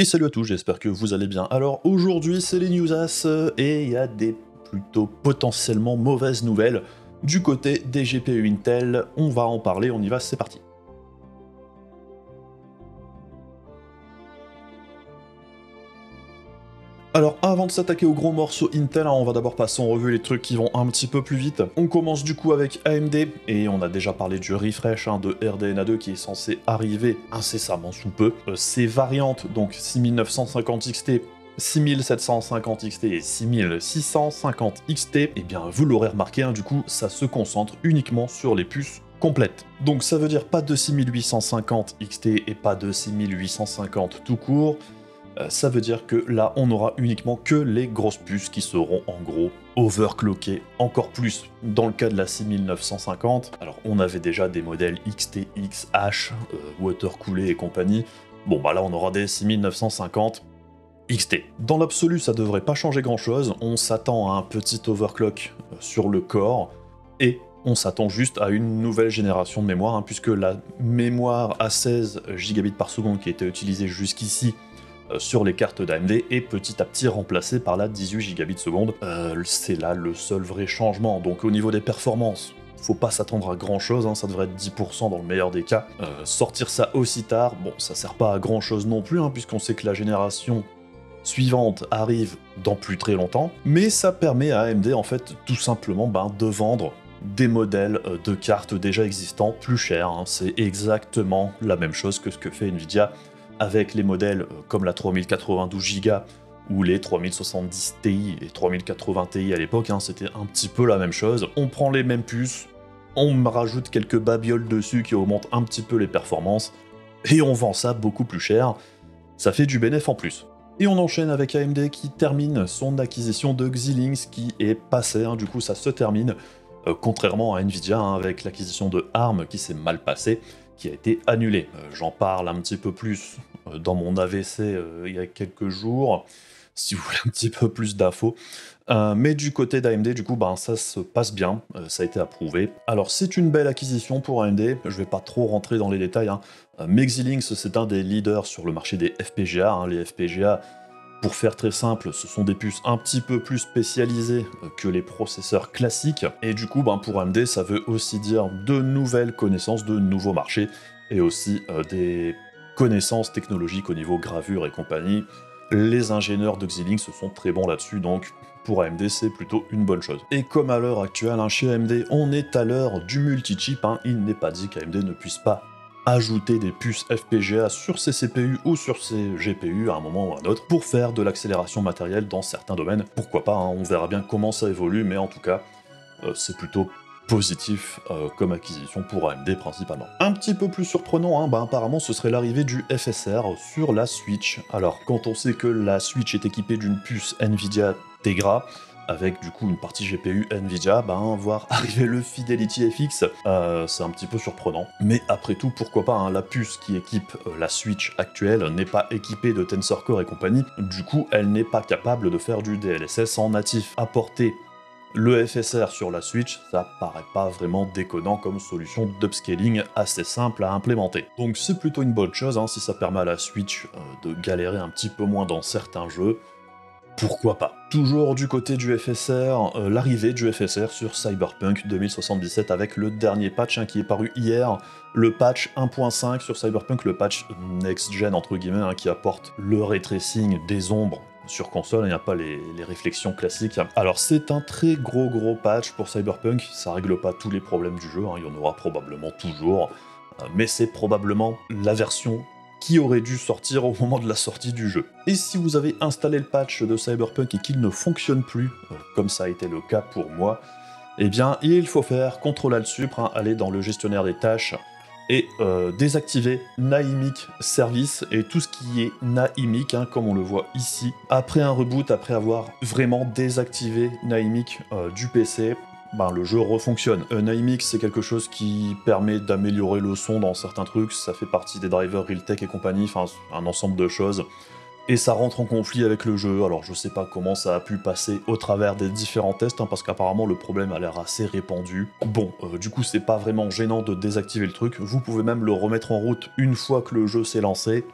Et salut à tous, j'espère que vous allez bien. Alors aujourd'hui c'est les Newsas et il y a des plutôt potentiellement mauvaises nouvelles du côté des GPU Intel. On va en parler, on y va, c'est parti. Alors avant de s'attaquer aux gros morceaux Intel, on va d'abord passer en revue les trucs qui vont un petit peu plus vite. On commence du coup avec AMD, et on a déjà parlé du refresh de RDNA 2 qui est censé arriver incessamment sous peu. Ces variantes, donc 6950 XT, 6750 XT et 6650 XT, et bien vous l'aurez remarqué, du coup ça se concentre uniquement sur les puces complètes. Donc ça veut dire pas de 6850 XT et pas de 6850 tout court. Ça veut dire que là, on aura uniquement que les grosses puces qui seront en gros overclockées encore plus dans le cas de la 6950. Alors, on avait déjà des modèles XTX, H, watercoolé et compagnie. Bon, bah là, on aura des 6950 XT. Dans l'absolu, ça devrait pas changer grand-chose. On s'attend à un petit overclock sur le corps et on s'attend juste à une nouvelle génération de mémoire, puisque la mémoire à 16 Gb par seconde qui était utilisée jusqu'ici sur les cartes d'AMD est petit à petit remplacée par la 18 Gb seconde. C'est là le seul vrai changement. Donc au niveau des performances, faut pas s'attendre à grand chose, ça devrait être 10% dans le meilleur des cas. Sortir ça aussi tard, bon, ça sert pas à grand chose non plus, puisqu'on sait que la génération suivante arrive dans plus très longtemps, mais ça permet à AMD en fait tout simplement de vendre des modèles de cartes déjà existants plus chers. C'est exactement la même chose que ce que fait Nvidia avec les modèles comme la 3092 Go ou les 3070 Ti et 3080 Ti à l'époque, c'était un petit peu la même chose. On prend les mêmes puces, on me rajoute quelques babioles dessus qui augmentent un petit peu les performances, et on vend ça beaucoup plus cher. Ça fait du bénéf en plus. Et on enchaîne avec AMD qui termine son acquisition de Xilinx qui est passée, du coup ça se termine, contrairement à Nvidia avec l'acquisition de ARM qui s'est mal passée, qui a été annulée. J'en parle un petit peu plus dans mon AVC il y a quelques jours, si vous voulez un petit peu plus d'infos. Mais du côté d'AMD, du coup, ça se passe bien, ça a été approuvé. Alors c'est une belle acquisition pour AMD, je vais pas trop rentrer dans les détails, mais Xilinx c'est un des leaders sur le marché des FPGA. Les FPGA, pour faire très simple, ce sont des puces un petit peu plus spécialisées que les processeurs classiques, et du coup pour AMD ça veut aussi dire de nouvelles connaissances, de nouveaux marchés, et aussi des connaissances technologiques au niveau gravure et compagnie. Les ingénieurs de Xilinx sont très bons là-dessus, donc pour AMD c'est plutôt une bonne chose. Et comme à l'heure actuelle, chez AMD, on est à l'heure du multi-chip, il n'est pas dit qu'AMD ne puisse pas ajouter des puces FPGA sur ses CPU ou sur ses GPU à un moment ou à un autre pour faire de l'accélération matérielle dans certains domaines. Pourquoi pas, on verra bien comment ça évolue, mais en tout cas, c'est plutôt positif comme acquisition pour AMD principalement. Un petit peu plus surprenant, apparemment ce serait l'arrivée du FSR sur la Switch. Alors quand on sait que la Switch est équipée d'une puce Nvidia Tegra, avec du coup une partie GPU Nvidia, voir arriver le Fidelity FX, c'est un petit peu surprenant. Mais après tout, pourquoi pas, la puce qui équipe la Switch actuelle n'est pas équipée de Tensor Core et compagnie, du coup elle n'est pas capable de faire du DLSS en natif. Apporter le FSR sur la Switch, ça paraît pas vraiment déconnant comme solution d'upscaling assez simple à implémenter. Donc c'est plutôt une bonne chose, si ça permet à la Switch de galérer un petit peu moins dans certains jeux. Pourquoi pas. Toujours du côté du FSR, l'arrivée du FSR sur Cyberpunk 2077 avec le dernier patch qui est paru hier, le patch 1.5 sur Cyberpunk, le patch next-gen entre guillemets, qui apporte le ray tracing des ombres sur console, il n'y a pas les réflexions classiques. Alors c'est un très gros patch pour Cyberpunk, ça règle pas tous les problèmes du jeu, il y en aura probablement toujours, mais c'est probablement la version qui aurait dû sortir au moment de la sortie du jeu. Et si vous avez installé le patch de Cyberpunk et qu'il ne fonctionne plus, comme ça a été le cas pour moi, eh bien il faut faire CTRL-Alt-Sup, aller dans le gestionnaire des tâches et désactiver Naimic Service et tout ce qui est Naimic, comme on le voit ici. Après un reboot, après avoir vraiment désactivé Naimic du PC, le jeu refonctionne. Naimic, c'est quelque chose qui permet d'améliorer le son dans certains trucs, ça fait partie des drivers Realtek et compagnie, un ensemble de choses. Et ça rentre en conflit avec le jeu, alors je sais pas comment ça a pu passer au travers des différents tests, parce qu'apparemment le problème a l'air assez répandu. Bon, du coup c'est pas vraiment gênant de désactiver le truc, vous pouvez même le remettre en route une fois que le jeu s'est lancé,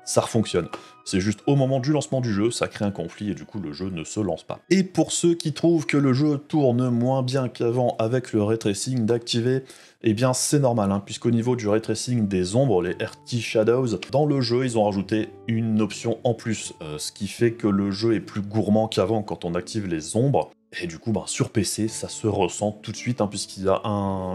ça fonctionne. C'est juste au moment du lancement du jeu, ça crée un conflit et du coup le jeu ne se lance pas. Et pour ceux qui trouvent que le jeu tourne moins bien qu'avant avec le ray tracing d'activer, eh bien c'est normal, hein, puisqu'au niveau du ray tracing des ombres, les RT Shadows, dans le jeu ils ont rajouté une option en plus, ce qui fait que le jeu est plus gourmand qu'avant quand on active les ombres. Et du coup, sur PC, ça se ressent tout de suite, hein, puisqu'il y a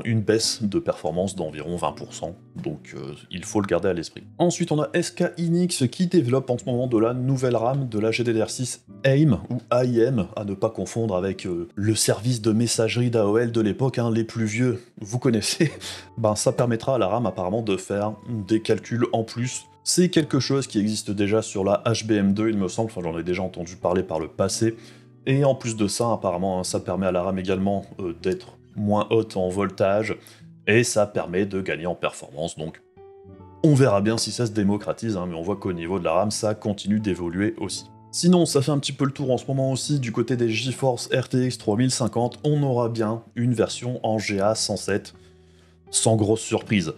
une baisse de performance d'environ 20%, donc il faut le garder à l'esprit. Ensuite, on a SK Hynix qui développe en ce moment de la nouvelle RAM de la GDDR6 AIM, ou AIM, à ne pas confondre avec le service de messagerie d'AOL de l'époque, hein, les plus vieux, vous connaissez. Ça permettra à la RAM apparemment de faire des calculs en plus. C'est quelque chose qui existe déjà sur la HBM2, il me semble, enfin j'en ai déjà entendu parler par le passé. Et en plus de ça, apparemment, ça permet à la RAM également d'être moins haute en voltage, et ça permet de gagner en performance, donc on verra bien si ça se démocratise, hein, mais on voit qu'au niveau de la RAM, ça continue d'évoluer aussi. Sinon, ça fait un petit peu le tour en ce moment aussi, du côté des GeForce RTX 3050, on aura bien une version en GA 107, sans grosse surprise.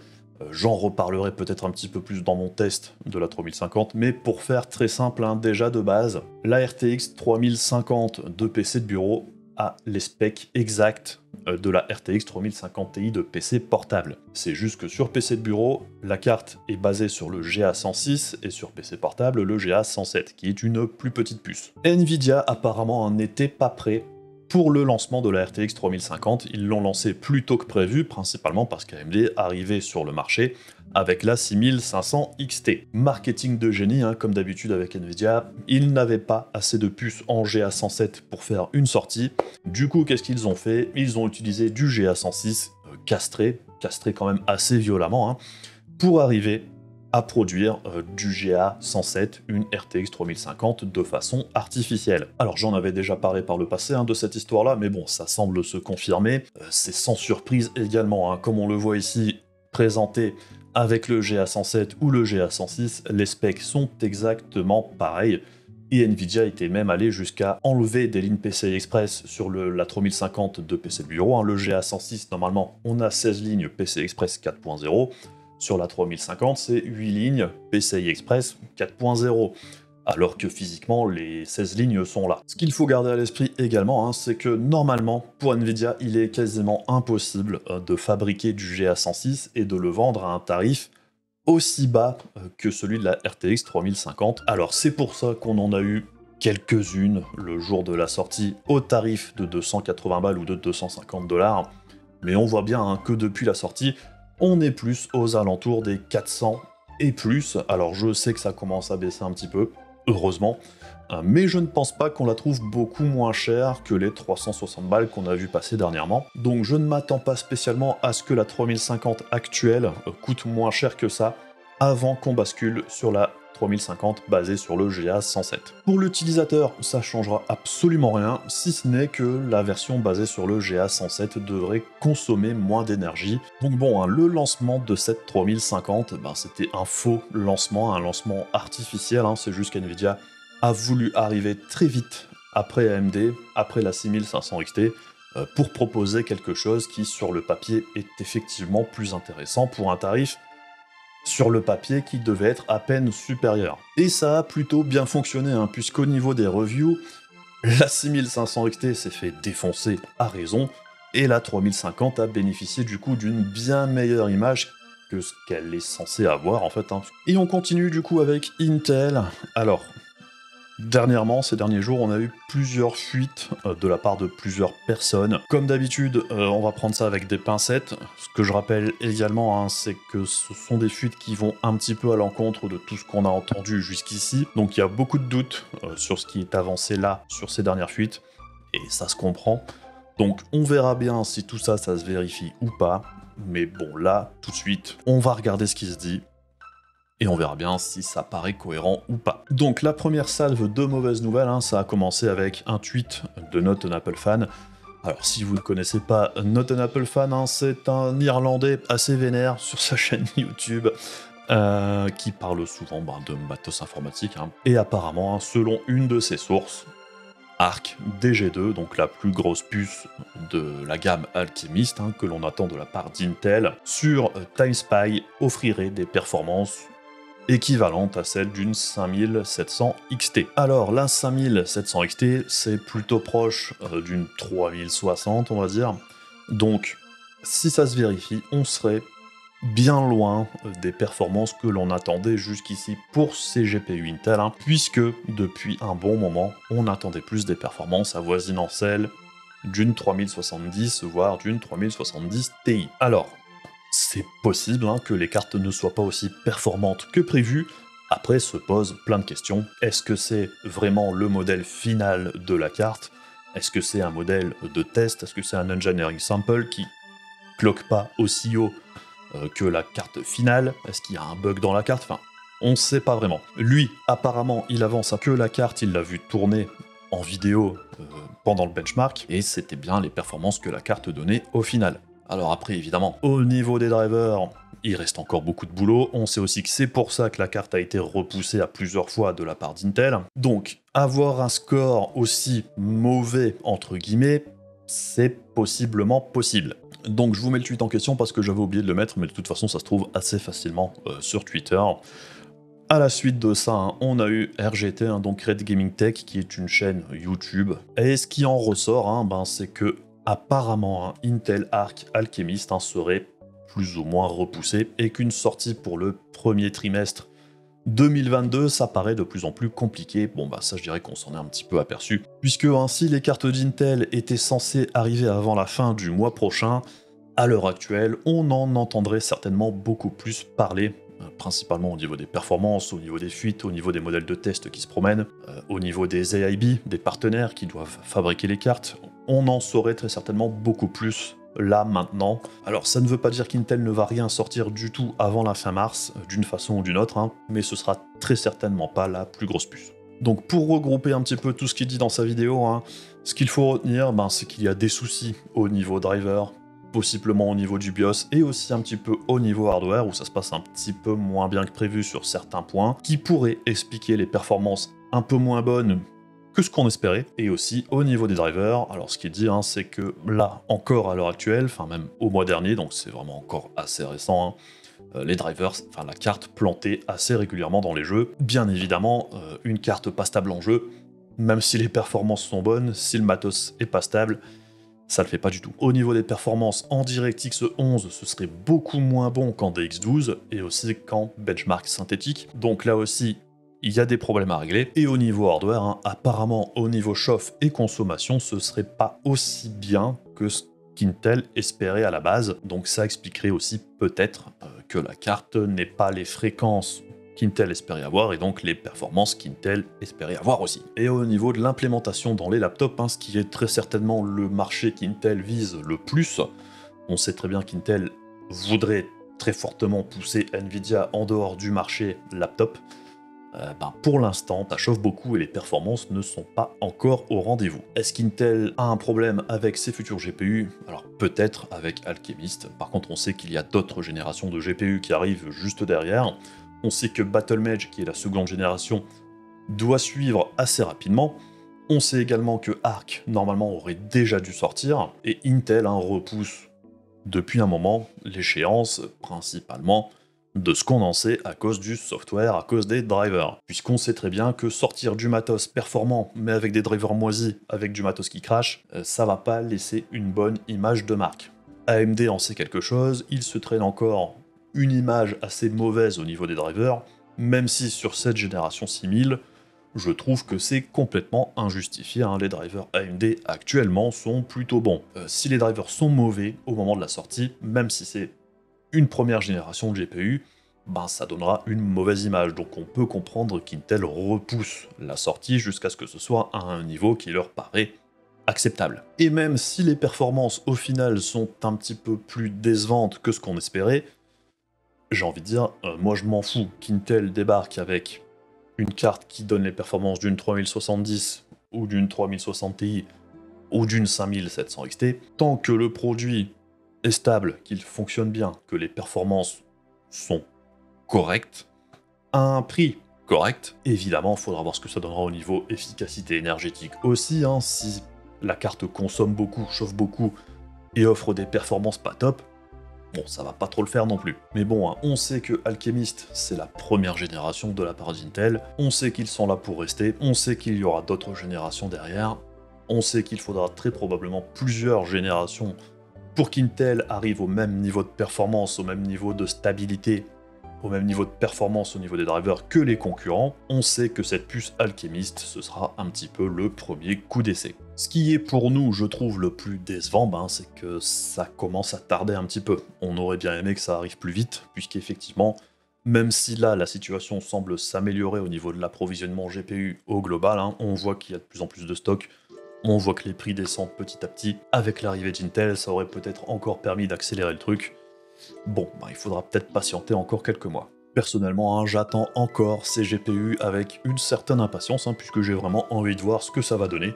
J'en reparlerai peut-être un petit peu plus dans mon test de la 3050, mais pour faire très simple, hein, déjà de base, la RTX 3050 de PC de bureau a les specs exacts de la RTX 3050 Ti de PC portable. C'est juste que sur PC de bureau, la carte est basée sur le GA106 et sur PC portable le GA107, qui est une plus petite puce. Nvidia apparemment n'était pas prêt pour le lancement de la RTX 3050, ils l'ont lancé plus tôt que prévu, principalement parce qu'AMD arrivait sur le marché avec la 6500 XT. Marketing de génie, hein, comme d'habitude avec Nvidia, ils n'avaient pas assez de puces en GA107 pour faire une sortie. Du coup, qu'est-ce qu'ils ont fait? Ils ont utilisé du GA106 castré quand même assez violemment, hein, pour arriver à produire du GA 107, une RTX 3050 de façon artificielle. Alors j'en avais déjà parlé par le passé, hein, de cette histoire-là, mais bon, ça semble se confirmer. C'est sans surprise également, hein, comme on le voit ici présenté avec le GA 107 ou le GA 106, les specs sont exactement pareils. Et Nvidia était même allé jusqu'à enlever des lignes PCI Express sur la 3050 de PC de bureau. Hein. Le GA 106, normalement, on a 16 lignes PCI Express 4.0. Sur la 3050, c'est 8 lignes PCI Express 4.0, alors que physiquement, les 16 lignes sont là. Ce qu'il faut garder à l'esprit également, hein, c'est que normalement, pour Nvidia, il est quasiment impossible de fabriquer du GA106 et de le vendre à un tarif aussi bas que celui de la RTX 3050. Alors c'est pour ça qu'on en a eu quelques-unes le jour de la sortie au tarif de 280 balles ou de 250 $, mais on voit bien, hein, que depuis la sortie, on est plus aux alentours des 400 et plus. Alors je sais que ça commence à baisser un petit peu, heureusement, mais je ne pense pas qu'on la trouve beaucoup moins chère que les 360 balles qu'on a vu passer dernièrement. Donc je ne m'attends pas spécialement à ce que la 3050 actuelle coûte moins cher que ça avant qu'on bascule sur la 3050 basée sur le GA 107. Pour l'utilisateur, ça changera absolument rien, si ce n'est que la version basée sur le GA 107 devrait consommer moins d'énergie. Donc bon, hein, le lancement de cette 3050, c'était un faux lancement, un lancement artificiel, hein, c'est juste qu'NVIDIA a voulu arriver très vite après AMD, après la 6500 XT, pour proposer quelque chose qui, sur le papier, est effectivement plus intéressant pour un tarif sur le papier qui devait être à peine supérieur. Et ça a plutôt bien fonctionné, hein, puisqu'au niveau des reviews, la 6500 XT s'est fait défoncer à raison, et la 3050 a bénéficié du coup d'une bien meilleure image que ce qu'elle est censée avoir en fait. Hein. Et on continue du coup avec Intel. Alors, dernièrement, ces derniers jours, on a eu plusieurs fuites de la part de plusieurs personnes. Comme d'habitude, on va prendre ça avec des pincettes. Ce que je rappelle également, hein, c'est que ce sont des fuites qui vont un petit peu à l'encontre de tout ce qu'on a entendu jusqu'ici. Donc il y a beaucoup de doutes sur ce qui est avancé là, sur ces dernières fuites, et ça se comprend. Donc on verra bien si tout ça, ça se vérifie ou pas. Mais bon, là, tout de suite, on va regarder ce qui se dit. Et on verra bien si ça paraît cohérent ou pas. Donc la première salve de mauvaises nouvelles, hein, ça a commencé avec un tweet de Not an Apple Fan. Alors si vous ne connaissez pas Not an Apple Fan, hein, c'est un Irlandais assez vénère sur sa chaîne YouTube, qui parle souvent de matos informatique. Hein. Et apparemment, hein, selon une de ses sources, Arc DG2, donc la plus grosse puce de la gamme Alchemist, hein, que l'on attend de la part d'Intel, sur Time Spy offrirait des performances équivalente à celle d'une 5700 XT. Alors la 5700 XT, c'est plutôt proche d'une 3060, on va dire. Donc, si ça se vérifie, on serait bien loin des performances que l'on attendait jusqu'ici pour ces GPU Intel, puisque depuis un bon moment, on attendait plus des performances avoisinant celles d'une 3070, voire d'une 3070 Ti. Alors, c'est possible que les cartes ne soient pas aussi performantes que prévu. Après se posent plein de questions. Est-ce que c'est vraiment le modèle final de la carte? Est-ce que c'est un modèle de test? Est-ce que c'est un engineering sample qui cloque pas aussi haut que la carte finale? Est-ce qu'il y a un bug dans la carte? Enfin, on ne sait pas vraiment. Lui, apparemment, il avance que la carte, il l'a vu tourner en vidéo pendant le benchmark, et c'était bien les performances que la carte donnait au final. Alors après, évidemment, au niveau des drivers, il reste encore beaucoup de boulot. On sait aussi que c'est pour ça que la carte a été repoussée à plusieurs fois de la part d'Intel. Donc, avoir un score aussi mauvais, entre guillemets, c'est possiblement possible. Donc je vous mets le tweet en question parce que j'avais oublié de le mettre, mais de toute façon ça se trouve assez facilement sur Twitter. À la suite de ça, on a eu RGT, donc Red Gaming Tech, qui est une chaîne YouTube. Et ce qui en ressort, c'est que apparemment Intel Arc Alchemist serait plus ou moins repoussé et qu'une sortie pour le premier trimestre 2022, ça paraît de plus en plus compliqué. Bon ça je dirais qu'on s'en est un petit peu aperçu, puisque ainsi les cartes d'Intel étaient censées arriver avant la fin du mois prochain. À l'heure actuelle, on en entendrait certainement beaucoup plus parler, principalement au niveau des performances, au niveau des fuites, au niveau des modèles de test qui se promènent, au niveau des AIB, des partenaires qui doivent fabriquer les cartes. On en saurait très certainement beaucoup plus là, maintenant. Alors ça ne veut pas dire qu'Intel ne va rien sortir du tout avant la fin mars, d'une façon ou d'une autre, mais ce sera très certainement pas la plus grosse puce. Donc pour regrouper un petit peu tout ce qu'il dit dans sa vidéo, ce qu'il faut retenir, c'est qu'il y a des soucis au niveau driver, possiblement au niveau du BIOS, et aussi un petit peu au niveau hardware, où ça se passe un petit peu moins bien que prévu sur certains points, qui pourraient expliquer les performances un peu moins bonnes que ce qu'on espérait, et aussi au niveau des drivers. Alors ce qu'il dit, c'est que là, encore à l'heure actuelle, enfin même au mois dernier, donc c'est vraiment encore assez récent, les drivers, enfin la carte plantait assez régulièrement dans les jeux. Bien évidemment, une carte pas stable en jeu, même si les performances sont bonnes, si le matos est pas stable, ça le fait pas du tout. Au niveau des performances, en DirectX 11, ce serait beaucoup moins bon qu'en DX12, et aussi qu'en benchmark synthétique. Donc là aussi, il y a des problèmes à régler. Et au niveau hardware, apparemment au niveau chauffe et consommation, ce serait pas aussi bien que ce qu'Intel espérait à la base. Donc ça expliquerait aussi peut-être que la carte n'ait pas les fréquences qu'Intel espérait avoir, et donc les performances qu'Intel espérait avoir aussi. Et au niveau de l'implémentation dans les laptops, ce qui est très certainement le marché qu'Intel vise le plus, on sait très bien qu'Intel voudrait très fortement pousser Nvidia en dehors du marché laptop. Pour l'instant, ça chauffe beaucoup et les performances ne sont pas encore au rendez-vous. Est-ce qu'Intel a un problème avec ses futurs GPU? Alors peut-être avec Alchemist. Par contre, on sait qu'il y a d'autres générations de GPU qui arrivent juste derrière. On sait que Battlemage, qui est la seconde génération, doit suivre assez rapidement. On sait également que Arc, normalement, aurait déjà dû sortir. Et Intel repousse depuis un moment l'échéance, principalement de ce qu'on en sait à cause du software, à cause des drivers. Puisqu'on sait très bien que sortir du matos performant, mais avec des drivers moisis, avec du matos qui crache, ça va pas laisser une bonne image de marque. AMD en sait quelque chose, il se traîne encore une image assez mauvaise au niveau des drivers, même si sur cette génération 6000, je trouve que c'est complètement injustifié. Les drivers AMD actuellement sont plutôt bons. Si les drivers sont mauvais au moment de la sortie, même si c'est une première génération de GPU, ça donnera une mauvaise image. Donc on peut comprendre qu'Intel repousse la sortie jusqu'à ce que ce soit à un niveau qui leur paraît acceptable. Et même si les performances au final sont un petit peu plus décevantes que ce qu'on espérait, j'ai envie de dire, moi je m'en fous qu'Intel débarque avec une carte qui donne les performances d'une 3070 ou d'une 3060 Ti ou d'une 5700 XT, tant que le produit est stable, qu'il fonctionne bien, que les performances sont correctes, à un prix correct, évidemment, il faudra voir ce que ça donnera au niveau efficacité énergétique aussi, si la carte consomme beaucoup, chauffe beaucoup, et offre des performances pas top, Bon, ça va pas trop le faire non plus. Mais bon, hein, on sait que Alchemist, c'est la première génération de la part d'Intel, on sait qu'ils sont là pour rester, on sait qu'il y aura d'autres générations derrière, on sait qu'il faudra très probablement plusieurs générations pour qu'Intel arrive au même niveau de performance, au même niveau de stabilité, au même niveau de performance au niveau des drivers que les concurrents, on sait que cette puce Alchemist, ce sera un petit peu le premier coup d'essai. Ce qui est pour nous, je trouve, le plus décevant, c'est que ça commence à tarder un petit peu. On aurait bien aimé que ça arrive plus vite, puisqu'effectivement, même si là, la situation semble s'améliorer au niveau de l'approvisionnement GPU au global, hein, on voit qu'il y a de plus en plus de stock, on voit que les prix descendent petit à petit. Avec l'arrivée d'Intel, ça aurait peut-être encore permis d'accélérer le truc. Bon, il faudra peut-être patienter encore quelques mois. Personnellement, hein, j'attends encore ces GPU avec une certaine impatience, hein, puisque j'ai vraiment envie de voir ce que ça va donner.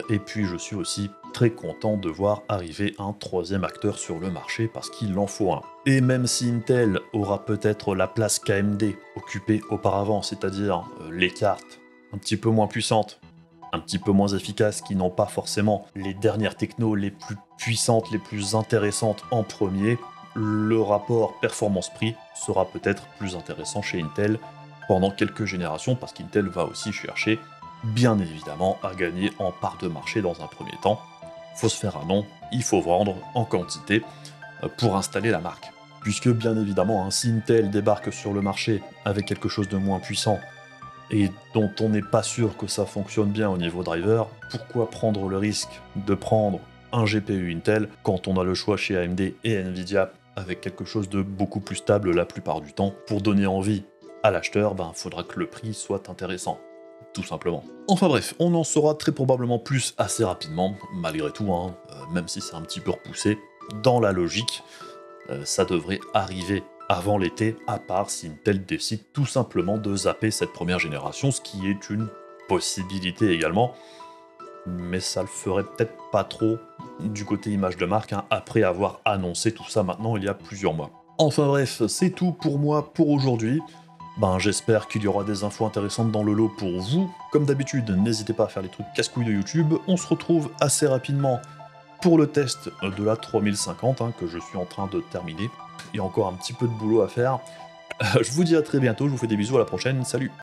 Et puis je suis aussi très content de voir arriver un troisième acteur sur le marché, parce qu'il en faut un. Et même si Intel aura peut-être la place qu'AMD occupait auparavant, c'est-à-dire les cartes un petit peu moins puissantes, un petit peu moins efficaces, qui n'ont pas forcément les dernières technos les plus puissantes, les plus intéressantes en premier, le rapport performance-prix sera peut-être plus intéressant chez Intel pendant quelques générations, parce qu'Intel va aussi chercher, bien évidemment, à gagner en part de marché dans un premier temps. Faut se faire un nom, il faut vendre en quantité pour installer la marque. Puisque bien évidemment, hein, si Intel débarque sur le marché avec quelque chose de moins puissant, et dont on n'est pas sûr que ça fonctionne bien au niveau driver, pourquoi prendre le risque de prendre un GPU Intel quand on a le choix chez AMD et Nvidia avec quelque chose de beaucoup plus stable la plupart du temps? Pour donner envie à l'acheteur, faudra que le prix soit intéressant, tout simplement. Enfin bref, on en saura très probablement plus assez rapidement, malgré tout, hein, même si c'est un petit peu repoussé. Dans la logique, ça devrait arriver avant l'été, à part si Intel décide tout simplement de zapper cette première génération, ce qui est une possibilité également, mais ça le ferait peut-être pas trop du côté image de marque, hein, après avoir annoncé tout ça maintenant il y a plusieurs mois. Enfin bref, c'est tout pour moi pour aujourd'hui. J'espère qu'il y aura des infos intéressantes dans le lot pour vous. Comme d'habitude, n'hésitez pas à faire les trucs casse-couilles de YouTube. On se retrouve assez rapidement pour le test de la 3050, hein, que je suis en train de terminer. Il y a encore un petit peu de boulot à faire. Je vous dis à très bientôt, je vous fais des bisous, à la prochaine, salut!